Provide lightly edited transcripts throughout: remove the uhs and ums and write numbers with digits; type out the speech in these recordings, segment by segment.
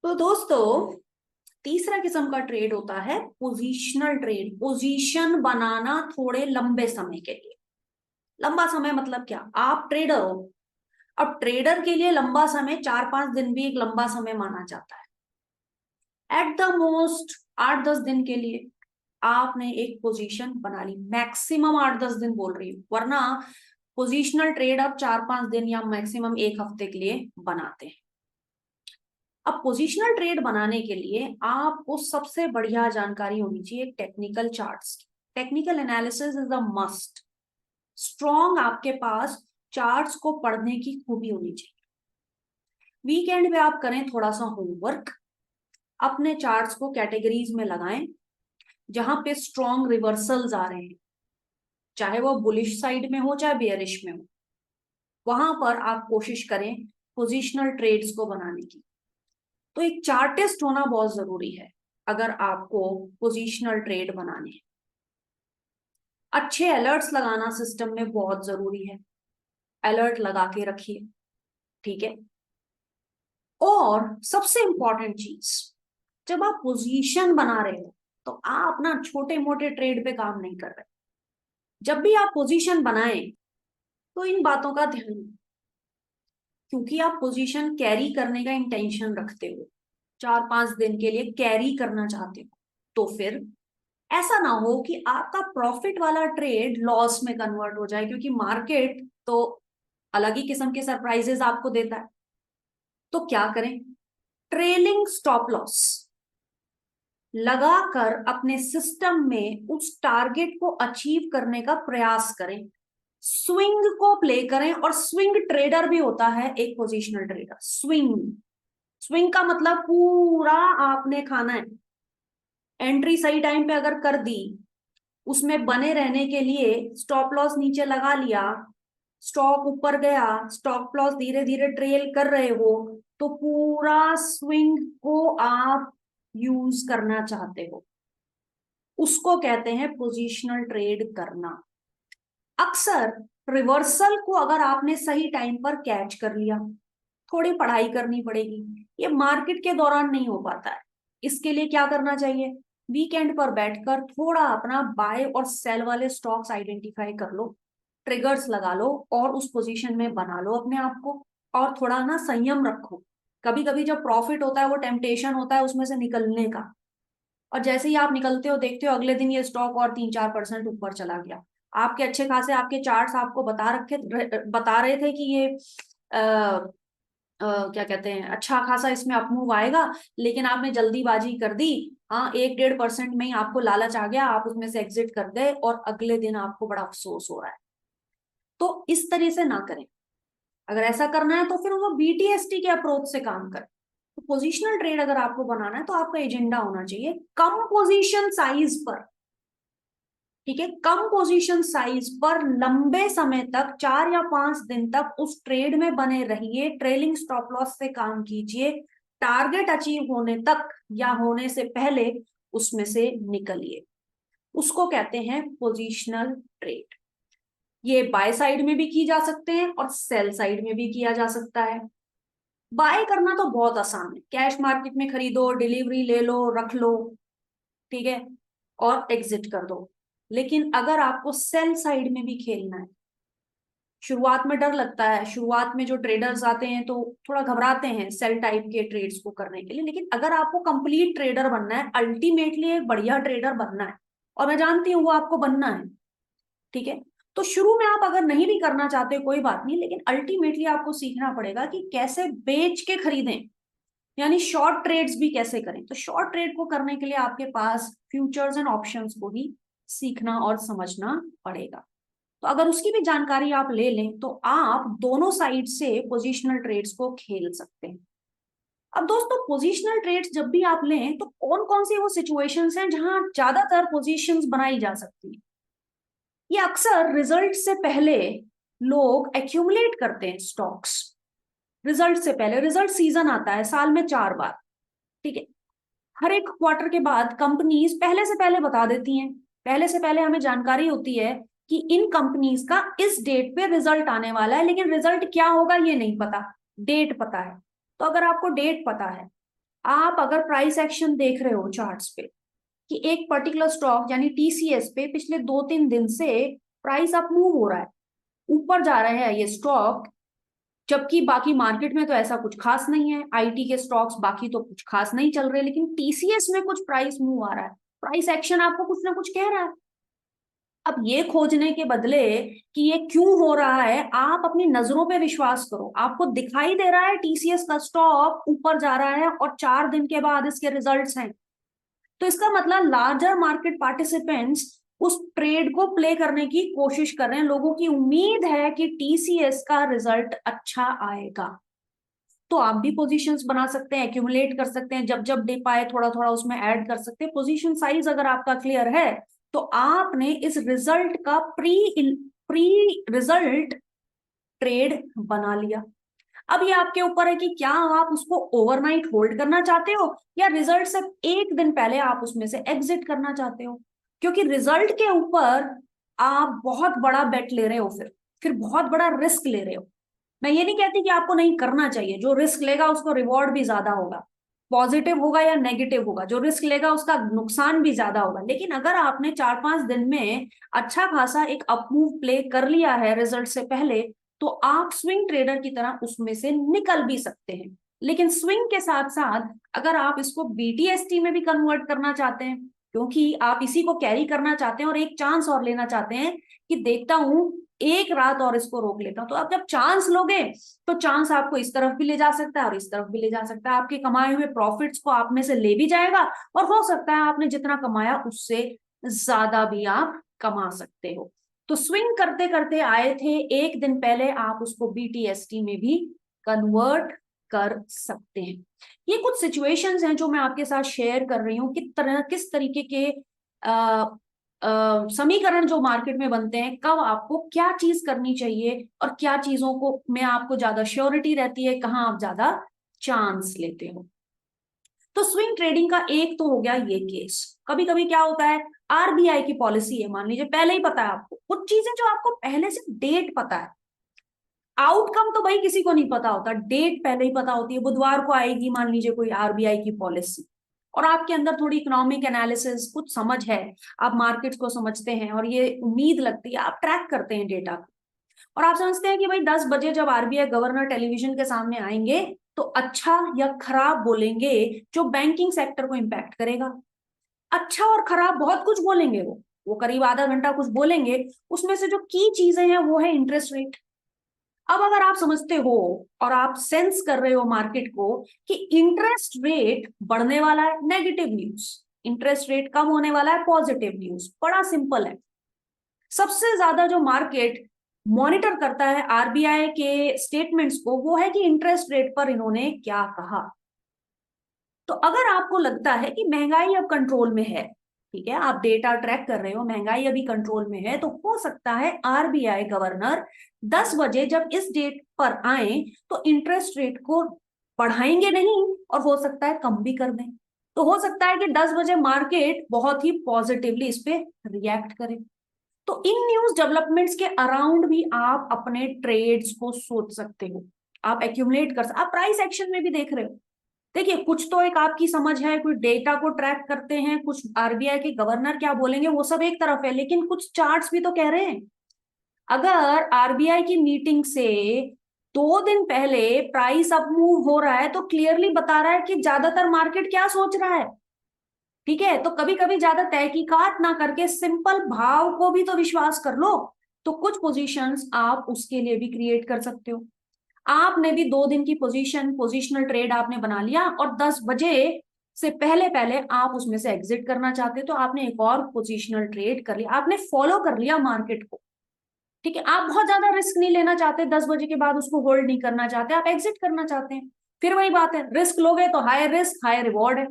तो दोस्तों, तीसरा किस्म का ट्रेड होता है पोजीशनल ट्रेड। पोजीशन बनाना थोड़े लंबे समय के लिए। लंबा समय मतलब क्या? आप ट्रेडर हो। अब ट्रेडर के लिए लंबा समय 4-5 दिन भी एक लंबा समय माना जाता है। एट द मोस्ट 8-10 दिन के लिए आपने एक पोजीशन बना ली। मैक्सिमम 8-10 दिन बोल रही हूँ, वरना पोजीशनल ट्रेड आप 4-5 दिन या मैक्सिमम एक हफ्ते के लिए बनाते हैं। अब पोजीशनल ट्रेड बनाने के लिए आपको सबसे बढ़िया जानकारी होनी चाहिए टेक्निकल चार्ट्स की। Technical analysis is a must. Strong आपके पास चार्ट्स को पढ़ने की खूबी होनी चाहिए। वीकेंड पे आप करें थोड़ा सा होमवर्क, अपने चार्ट्स को कैटेगरीज में लगाएं जहां पे स्ट्रॉन्ग रिवर्सल्स आ रहे हैं, चाहे वो बुलिश साइड में हो चाहे बेयरिश में हो। वहां पर आप कोशिश करें पोजीशनल ट्रेड्स को बनाने की। तो एक चार्टिस्ट होना बहुत जरूरी है अगर आपको पोजीशनल ट्रेड बनाने हैं। अच्छे अलर्ट्स लगाना सिस्टम में बहुत जरूरी है। अलर्ट लगा के रखिए, ठीक है। और सबसे इंपॉर्टेंट चीज, जब आप पोजीशन बना रहे हो तो आप ना छोटे मोटे ट्रेड पे काम नहीं कर रहे। जब भी आप पोजीशन बनाएं तो इन बातों का ध्यान रखें, क्योंकि आप पोजीशन कैरी करने का इंटेंशन रखते हो, 4-5 दिन के लिए कैरी करना चाहते हो, तो फिर ऐसा ना हो कि आपका प्रॉफिट वाला ट्रेड लॉस में कन्वर्ट हो जाए, क्योंकि मार्केट तो अलग ही किस्म के सरप्राइजेस आपको देता है। तो क्या करें? ट्रेलिंग स्टॉप लॉस लगाकर अपने सिस्टम में उस टारगेट को अचीव करने का प्रयास करें। स्विंग को प्ले करें। और स्विंग ट्रेडर भी होता है एक पोजीशनल ट्रेडर। स्विंग स्विंग का मतलब पूरा आपने खाना है। एंट्री सही टाइम पे अगर कर दी, उसमें बने रहने के लिए स्टॉप लॉस नीचे लगा लिया, स्टॉक ऊपर गया, स्टॉप लॉस धीरे धीरे ट्रेल कर रहे हो, तो पूरा स्विंग को आप यूज करना चाहते हो, उसको कहते हैं पोजीशनल ट्रेड करना। अक्सर रिवर्सल को अगर आपने सही टाइम पर कैच कर लिया, थोड़ी पढ़ाई करनी पड़ेगी, ये मार्केट के दौरान नहीं हो पाता है। इसके लिए क्या करना चाहिए? वीकेंड पर बैठकर थोड़ा अपना बाय और सेल वाले स्टॉक्स आइडेंटिफाई कर लो, ट्रिगर्स लगा लो और उस पोजीशन में बना लो अपने आप को। और थोड़ा ना संयम रखो। कभी कभी जब प्रॉफिट होता है वो टेम्पटेशन होता है उसमें से निकलने का, और जैसे ही आप निकलते हो देखते हो अगले दिन ये स्टॉक और 3-4% ऊपर चला गया। आपके अच्छे खासे आपके चार्ट्स आपको बता रहे थे कि ये क्या कहते हैं, अच्छा खासा इसमें अपमूव आएगा, लेकिन आपने जल्दीबाजी कर दी। हाँ, 1-1.5% में ही आपको लालच आ गया, आप उसमें से एग्जिट कर गए और अगले दिन आपको बड़ा अफसोस हो रहा है। तो इस तरह से ना करें। अगर ऐसा करना है तो फिर वो बीटीएसटी के अप्रोच से काम करें। तो पोजीशनल ट्रेड अगर आपको बनाना है तो आपका एजेंडा होना चाहिए कम पोजीशन साइज पर, ठीक है। कम पोजीशन साइज पर लंबे समय तक, 4 या 5 दिन तक उस ट्रेड में बने रहिए, ट्रेलिंग स्टॉप लॉस से काम कीजिए, टारगेट अचीव होने तक या होने से पहले उसमें से निकलिए। उसको कहते हैं पोजीशनल ट्रेड। ये बाय साइड में भी की जा सकते हैं और सेल साइड में भी किया जा सकता है। बाय करना तो बहुत आसान है, कैश मार्केट में खरीदो, डिलीवरी ले लो, रख लो, ठीक है, और एग्जिट कर दो। लेकिन अगर आपको सेल साइड में भी खेलना है, शुरुआत में डर लगता है, शुरुआत में जो ट्रेडर्स आते हैं तो थोड़ा घबराते हैं सेल टाइप के ट्रेड्स को करने के लिए, लेकिन अगर आपको कंप्लीट ट्रेडर बनना है, अल्टीमेटली एक बढ़िया ट्रेडर बनना है, और मैं जानती हूँ वो आपको बनना है, ठीक है, तो शुरू में आप अगर नहीं भी करना चाहते कोई बात नहीं, लेकिन अल्टीमेटली आपको सीखना पड़ेगा कि कैसे बेच के खरीदें, यानी शॉर्ट ट्रेड्स भी कैसे करें। तो शॉर्ट ट्रेड को करने के लिए आपके पास फ्यूचर्स एंड ऑप्शंस को ही सीखना और समझना पड़ेगा। तो अगर उसकी भी जानकारी आप ले लें तो आप दोनों साइड से पोजीशनल ट्रेड्स को खेल सकते हैं। अब दोस्तों, पोजीशनल ट्रेड्स जब भी आप लें तो कौन कौन सी वो सिचुएशंस हैं जहां ज्यादातर पोजीशंस बनाई जा सकती है? ये अक्सर रिजल्ट से पहले लोग एक्यूमुलेट करते हैं स्टॉक्स। रिजल्ट से पहले, रिजल्ट सीजन आता है साल में 4 बार, ठीक है। हर एक क्वार्टर के बाद कंपनीज पहले से पहले बता देती हैं, पहले से पहले हमें जानकारी होती है कि इन कंपनीज का इस डेट पे रिजल्ट आने वाला है, लेकिन रिजल्ट क्या होगा ये नहीं पता, डेट पता है। तो अगर आपको डेट पता है आप अगर प्राइस एक्शन देख रहे हो चार्ट्स पे कि एक पर्टिकुलर स्टॉक यानी टीसीएस पे पिछले 2-3 दिन से प्राइस अप मूव हो रहा है, ऊपर जा रहे हैं ये स्टॉक, जबकि बाकी मार्केट में तो ऐसा कुछ खास नहीं है, आईटी के स्टॉक्स बाकी तो कुछ खास नहीं चल रहे, लेकिन टीसीएस में कुछ प्राइस मूव आ रहा है, प्राइस एक्शन आपको कुछ ना कुछ कह रहा है। अब ये खोजने के बदले कि ये क्यों हो रहा है, आप अपनी नजरों पे विश्वास करो। आपको दिखाई दे रहा है टीसीएस का स्टॉक ऊपर जा रहा है और 4 दिन के बाद इसके रिजल्ट्स हैं, तो इसका मतलब लार्जर मार्केट पार्टिसिपेंट्स उस ट्रेड को प्ले करने की कोशिश कर रहे हैं, लोगों की उम्मीद है कि टीसीएस का रिजल्ट अच्छा आएगा। तो आप भी पोजीशंस बना सकते हैं, एक्यूमुलेट कर सकते हैं, जब जब डिप आए थोड़ा थोड़ा उसमें ऐड कर सकते हैं। पोजीशन साइज अगर आपका क्लियर है तो आपने इस रिजल्ट का प्री रिजल्ट ट्रेड बना लिया। अब ये आपके ऊपर है कि क्या आप उसको ओवरनाइट होल्ड करना चाहते हो या रिजल्ट से एक दिन पहले आप उसमें से एग्जिट करना चाहते हो, क्योंकि रिजल्ट के ऊपर आप बहुत बड़ा बेट ले रहे हो, फिर बहुत बड़ा रिस्क ले रहे हो। मैं ये नहीं कहती कि आपको नहीं करना चाहिए, जो रिस्क लेगा उसको रिवॉर्ड भी ज्यादा होगा, पॉजिटिव होगा या नेगेटिव होगा, जो रिस्क लेगा उसका नुकसान भी ज्यादा होगा। लेकिन अगर आपने 4-5 दिन में अच्छा खासा एक अपमूव प्ले कर लिया है रिजल्ट से पहले, तो आप स्विंग ट्रेडर की तरह उसमें से निकल भी सकते हैं। लेकिन स्विंग के साथ साथ अगर आप इसको बीटीएसटी में भी कन्वर्ट करना चाहते हैं, क्योंकि आप इसी को कैरी करना चाहते हैं और एक चांस और लेना चाहते हैं कि देखता हूं एक रात और इसको रोक लेता हूं, तो आप जब चांस लोगे तो चांस आपको इस तरफ भी ले जा सकता है और इस तरफ भी ले जा सकता है, आपके कमाए हुए प्रॉफिट्स को आप में से ले भी जाएगा और हो सकता है आपने जितना कमाया उससे ज्यादा भी आप कमा सकते हो। तो स्विंग करते करते आए थे, एक दिन पहले आप उसको बीटीएसटी में भी कन्वर्ट कर सकते हैं। ये कुछ सिचुएशंस हैं जो मैं आपके साथ शेयर कर रही हूँ, किस तरीके के समीकरण जो मार्केट में बनते हैं, कब आपको क्या चीज करनी चाहिए और क्या चीजों को में आपको ज्यादा श्योरिटी रहती है, कहाँ आप ज्यादा चांस लेते हो। तो स्विंग ट्रेडिंग का एक तो हो गया ये केस। कभी कभी क्या होता है, आरबीआई की पॉलिसी है, मान लीजिए पहले ही पता है आपको कुछ चीजें जो आपको पहले से डेट पता है, आउटकम तो भाई किसी को नहीं पता होता, डेट पहले ही पता होती है, बुधवार को आएगी मान लीजिए कोई आरबीआई की पॉलिसी, और आपके अंदर थोड़ी इकोनॉमिक एनालिसिस कुछ समझ है, आप मार्केट्स को समझते हैं और ये उम्मीद लगती है, आप ट्रैक करते हैं डेटा को और आप समझते हैं कि भाई 10 बजे जब आरबीआई गवर्नर टेलीविजन के सामने आएंगे तो अच्छा या खराब बोलेंगे जो बैंकिंग सेक्टर को इंपैक्ट करेगा। अच्छा और खराब बहुत कुछ बोलेंगे, वो करीब आधा घंटा कुछ बोलेंगे, उसमें से जो की चीजें हैं वो है इंटरेस्ट रेट। अब अगर आप समझते हो और आप सेंस कर रहे हो मार्केट को कि इंटरेस्ट रेट बढ़ने वाला है, नेगेटिव न्यूज, इंटरेस्ट रेट कम होने वाला है, पॉजिटिव न्यूज, बड़ा सिंपल है। सबसे ज्यादा जो मार्केट मॉनिटर करता है आरबीआई के स्टेटमेंट्स को वो है कि इंटरेस्ट रेट पर इन्होंने क्या कहा। तो अगर आपको लगता है कि महंगाई अब कंट्रोल में है, ठीक है, आप डेटा ट्रैक कर रहे हो, महंगाई अभी कंट्रोल में है, तो हो सकता है आरबीआई गवर्नर 10 बजे जब इस डेट पर आए तो इंटरेस्ट रेट को बढ़ाएंगे नहीं और हो सकता है कम भी कर दें। तो हो सकता है कि 10 बजे मार्केट बहुत ही पॉजिटिवली इस पे रिएक्ट करे। तो इन न्यूज डेवलपमेंट्स के अराउंड भी आप अपने ट्रेड्स को सोच सकते हो, आप एक्यूमुलेट कर सकते, आप प्राइस एक्शन में भी देख रहे हो। देखिए कुछ तो एक आपकी समझ है, कुछ डेटा को ट्रैक करते हैं, कुछ आरबीआई के गवर्नर क्या बोलेंगे वो सब एक तरफ है, लेकिन कुछ चार्ट्स भी तो कह रहे हैं। अगर आरबीआई की मीटिंग से 2 दिन पहले प्राइस अप मूव हो रहा है तो क्लियरली बता रहा है कि ज्यादातर मार्केट क्या सोच रहा है। ठीक है, तो कभी कभी ज्यादा तहकीकात ना करके सिंपल भाव को भी तो विश्वास कर लो। तो कुछ पोजीशंस आप उसके लिए भी क्रिएट कर सकते हो। आपने भी 2 दिन की पोजीशनल ट्रेड आपने बना लिया और 10 बजे से पहले पहले आप उसमें से एग्जिट करना चाहते, तो आपने एक और पोजीशनल ट्रेड कर लिया, आपने फॉलो कर लिया मार्केट को। ठीक है, आप बहुत ज्यादा रिस्क नहीं लेना चाहते, 10 बजे के बाद उसको होल्ड नहीं करना चाहते, आप एग्जिट करना चाहते हैं। फिर वही बात है, रिस्क लोगे तो हाई रिस्क हाई रिवॉर्ड है,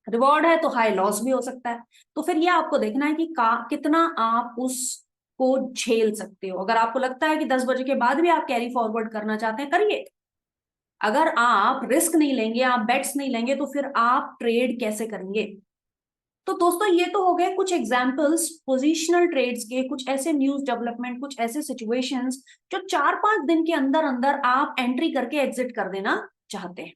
रिवॉर्ड है तो हाई लॉस भी हो सकता है। तो फिर ये आपको देखना है कि कितना आप उसको झेल सकते हो। अगर आपको लगता है कि 10 बजे के बाद भी आप कैरी फॉरवर्ड करना चाहते हैं, करिए। अगर आप रिस्क नहीं लेंगे, आप बेट्स नहीं लेंगे, तो फिर आप ट्रेड कैसे करेंगे। तो दोस्तों ये तो हो गए कुछ एग्जांपल्स पोजीशनल ट्रेड्स के, कुछ ऐसे न्यूज डेवलपमेंट, कुछ ऐसे सिचुएशंस जो 4-5 दिन के अंदर अंदर आप एंट्री करके एग्जिट कर देना चाहते हैं।